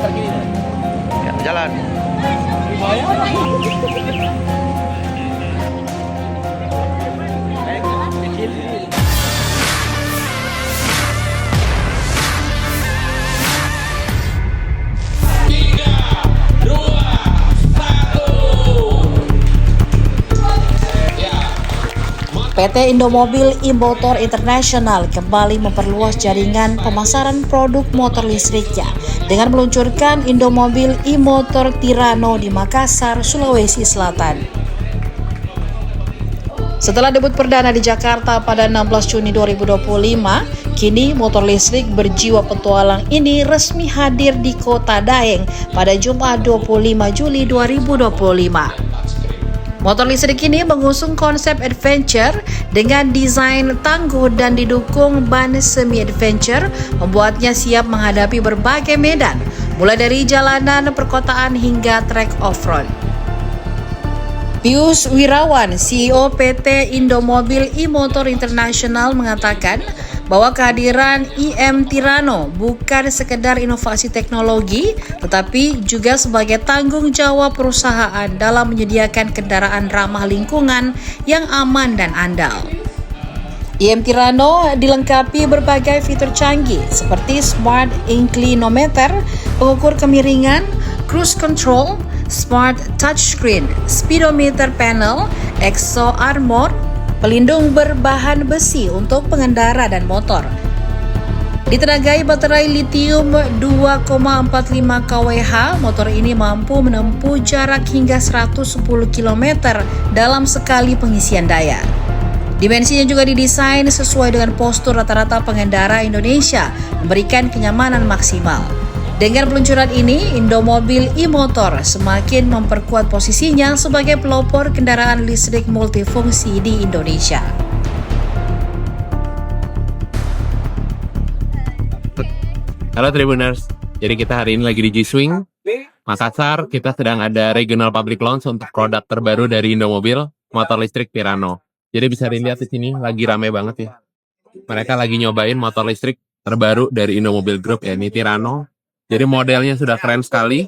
Ya, jalan. PT Indomobil e-Motor International kembali memperluas jaringan pemasaran produk motor listriknya dengan meluncurkan Indomobil e-Motor Tirano di Makassar, Sulawesi Selatan. Setelah debut perdana di Jakarta pada 16 Juni 2025, kini motor listrik berjiwa petualang ini resmi hadir di Kota Daeng pada Jumat 25 Juli 2025. Motor listrik ini mengusung konsep adventure dengan desain tangguh dan didukung ban semi-adventure, membuatnya siap menghadapi berbagai medan, mulai dari jalanan perkotaan hingga trek off-road. Pius Wirawan, CEO PT Indomobil e-Motor International mengatakan bahwa kehadiran IM Tirano bukan sekedar inovasi teknologi, tetapi juga sebagai tanggung jawab perusahaan dalam menyediakan kendaraan ramah lingkungan yang aman dan andal. IM Tirano dilengkapi berbagai fitur canggih seperti Smart Inclinometer, pengukur kemiringan, cruise control, Smart Touchscreen, Speedometer Panel, Exo Armor, pelindung berbahan besi untuk pengendara dan motor. Ditenagai baterai litium 2,45 kWh, motor ini mampu menempuh jarak hingga 110 km dalam sekali pengisian daya. Dimensinya juga didesain sesuai dengan postur rata-rata pengendara Indonesia, memberikan kenyamanan maksimal. Dengan peluncuran ini, Indomobil e-Motor semakin memperkuat posisinya sebagai pelopor kendaraan listrik multifungsi di Indonesia. Halo Tribuners, jadi kita hari ini lagi di G-Swing, Makassar. Kita sedang ada regional public launch untuk produk terbaru dari Indomobil, motor listrik Tirano. Jadi bisa dilihat di sini lagi rame banget ya. Mereka lagi nyobain motor listrik terbaru dari Indomobil Group, yakni Tirano. Jadi modelnya sudah keren sekali,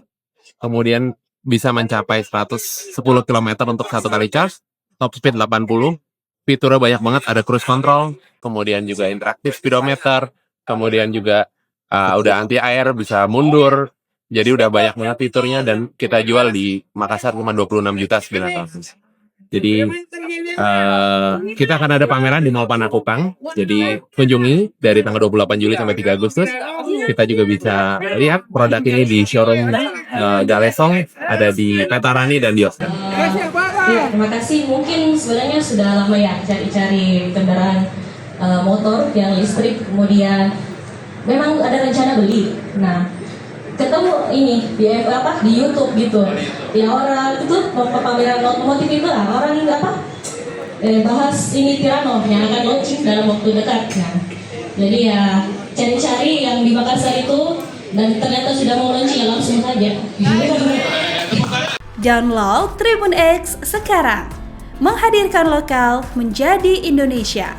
kemudian bisa mencapai 110 km untuk satu kali charge, top speed 80, fiturnya banyak banget, ada cruise control, kemudian juga interaktif speedometer, kemudian juga udah anti air, bisa mundur, jadi udah banyak banget fiturnya dan kita jual di Makassar cuma 26 juta sebenarnya. Jadi kita akan ada pameran di Mall Panakukang, jadi kunjungi dari tanggal 28 Juli sampai 3 Agustus. Kita juga bisa lihat produk ini di showroom Galesong, ada di Petarani dan di Oscar. Ya, terima kasih. Mungkin sebenarnya sudah lama ya cari-cari kendaraan motor yang listrik, kemudian memang ada rencana beli. Nah, ketemu ini di YouTube gitu. Ya orang itu pameran otomotif itu lah, orang ini bahas ini Tirano yang akan launching dalam waktu dekat. Nah, jadi ya cari-cari yang di Makassar itu dan ternyata sudah mau launching, ya langsung saja. Download Tribun X sekarang, menghadirkan lokal menjadi Indonesia.